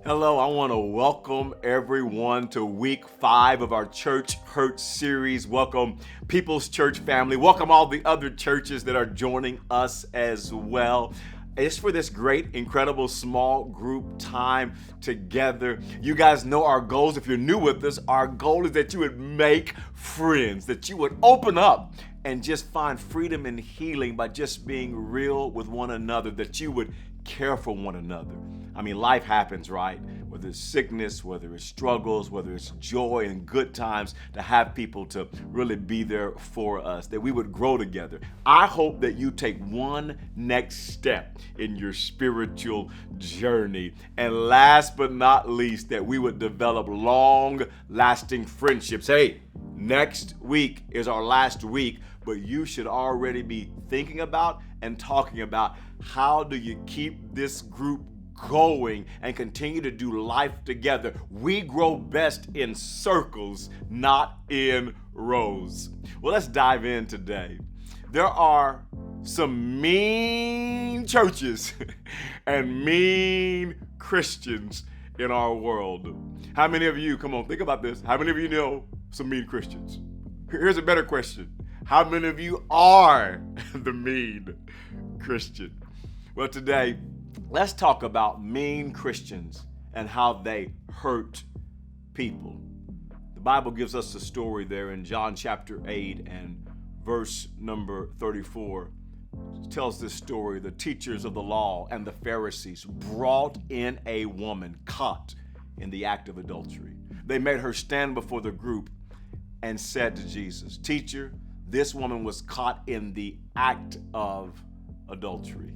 Hello, I want to welcome everyone to week 5 of our Church Hurt series. Welcome People's Church family. Welcome all the other churches that are joining us as well. It's for this great, incredible small group time together. You guys know our goals. If you're new with us, our goal is that you would make friends, that you would open up and just find freedom and healing by just being real with one another, that you would care for one another. I mean, life happens, right? Whether it's sickness, whether it's struggles, whether it's joy and good times, to have people to really be there for us, that we would grow together. I hope that you take one next step in your spiritual journey. And last but not least, that we would develop long-lasting friendships. Hey, next week is our last week, but you should already be thinking about and talking about how do you keep this group going and continue to do life together. We grow best in circles, not in rows. Well, let's dive in today. There are some mean churches and mean Christians in our world. How many of you, come on, think about this. How many of you know some mean Christians? Here's a better question. How many of you are the mean Christian? Well, today, let's talk about mean Christians and how they hurt people. The Bible gives us a story there in John chapter 8 and verse number 34. It tells this story. The teachers of the law and the Pharisees brought in a woman caught in the act of adultery. They made her stand before the group and said to Jesus, "Teacher, this woman was caught in the act of adultery."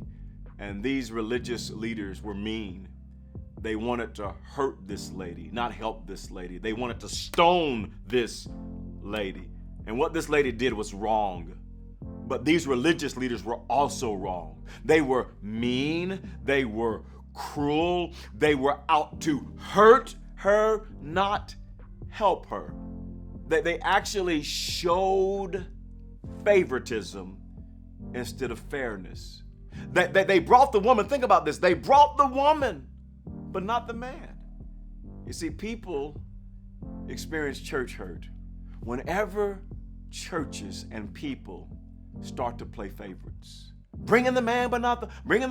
And these religious leaders were mean. They wanted to hurt this lady, not help this lady. They wanted to stone this lady. And what this lady did was wrong. But these religious leaders were also wrong. They were mean. They were cruel. They were out to hurt her, not help her. They actually showed favoritism instead of fairness. They brought the woman, think about this, they brought the woman, but not the man. You see, people experience church hurt whenever churches and people start to play favorites. Bringing the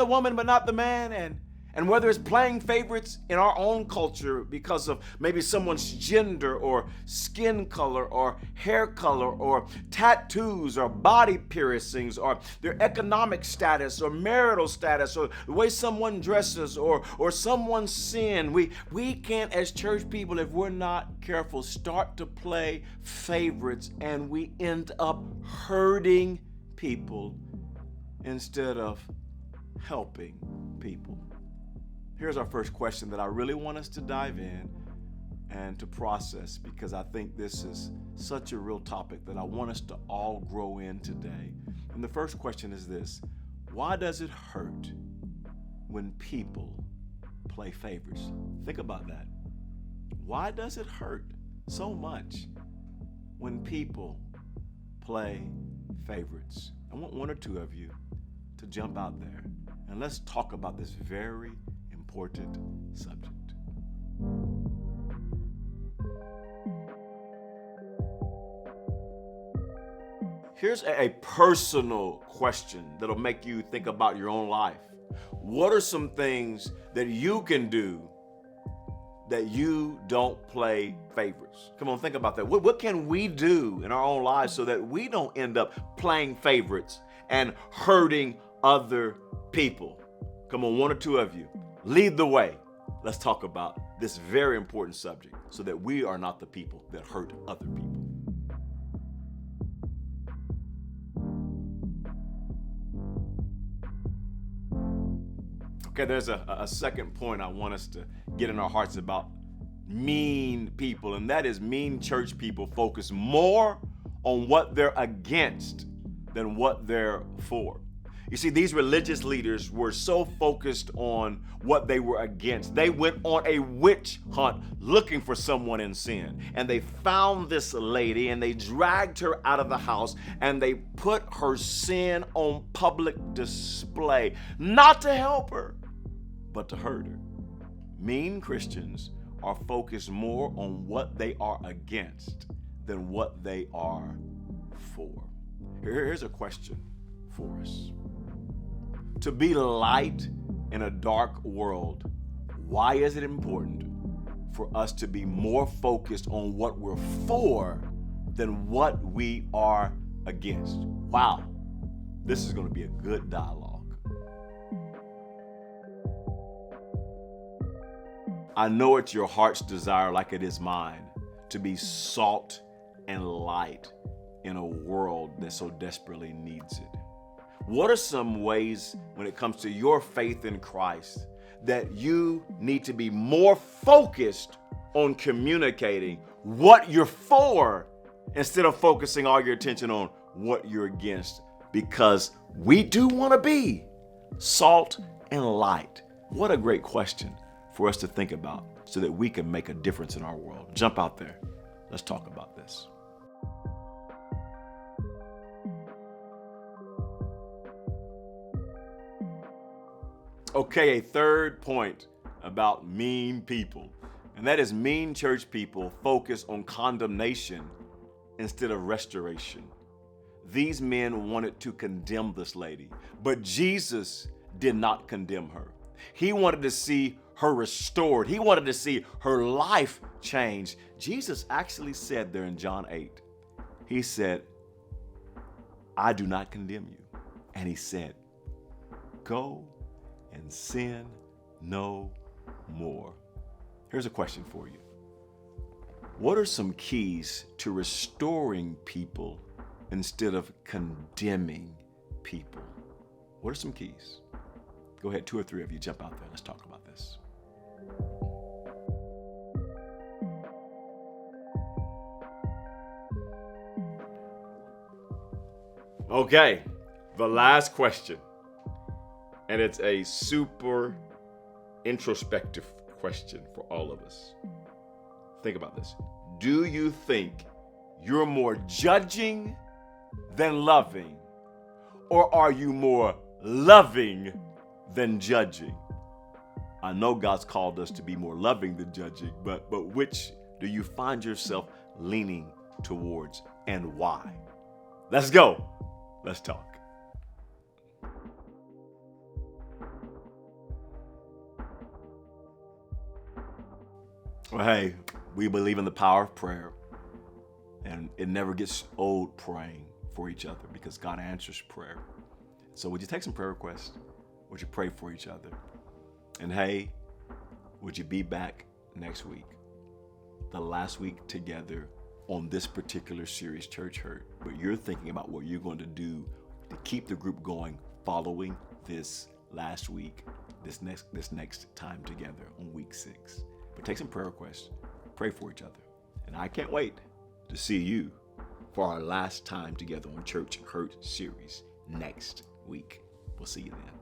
woman, but not the man, and whether it's playing favorites in our own culture because of maybe someone's gender or skin color or hair color or tattoos or body piercings or their economic status or marital status or the way someone dresses or someone's sin, we can't, as church people, if we're not careful, start to play favorites, and we end up hurting people instead of helping people. Here's our first question that I really want us to dive in and to process, because I think this is such a real topic that I want us to all grow in today. And the first question is this: why does it hurt when people play favorites? Think about that. Why does it hurt so much when people play favorites? I want one or two of you to jump out there and let's talk about this very important subject. Here's a personal question that'll make you think about your own life. What are some things that you can do that you don't play favorites? Come on, think about that. What can we do in our own lives so that we don't end up playing favorites and hurting other people? Come on, one or two of you. Lead the way. Let's talk about this very important subject so that we are not the people that hurt other people. Okay, there's a second point I want us to get in our hearts about mean people, and that is mean church people focus more on what they're against than what they're for. You see, these religious leaders were so focused on what they were against. They went on a witch hunt looking for someone in sin. And they found this lady and they dragged her out of the house and they put her sin on public display, not to help her, but to hurt her. Mean Christians are focused more on what they are against than what they are for. Here's a question for us. To be light in a dark world, why is it important for us to be more focused on what we're for than what we are against? Wow, this is going to be a good dialogue. I know it's your heart's desire, like it is mine, to be salt and light in a world that so desperately needs it. What are some ways when it comes to your faith in Christ that you need to be more focused on communicating what you're for instead of focusing all your attention on what you're against? Because we do want to be salt and light. What a great question for us to think about so that we can make a difference in our world. Jump out there. Let's talk about this. Okay, a third point about mean people, and that is mean church people focus on condemnation instead of restoration. These men wanted to condemn this lady, but Jesus did not condemn her. He wanted to see her restored. He wanted to see her life changed. Jesus actually said there in John 8, he said, I do not condemn you. And he said, go and sin no more. Here's a question for you. What are some keys to restoring people instead of condemning people? What are some keys? Go ahead, 2 or 3 of you jump out there. Let's talk about this. Okay, the last question. And it's a super introspective question for all of us. Think about this. Do you think you're more judging than loving? Or are you more loving than judging? I know God's called us to be more loving than judging, but which do you find yourself leaning towards and why? Let's go. Let's talk. Well, hey, we believe in the power of prayer, and it never gets old praying for each other because God answers prayer. So would you take some prayer requests? Would you pray for each other? And hey, would you be back next week? The last week together on this particular series, Church Hurt. But you're thinking about what you're going to do to keep the group going following this last week, this next time together on week 6. But take some prayer requests, pray for each other. And I can't wait to see you for our last time together on Church Hurt series next week. We'll see you then.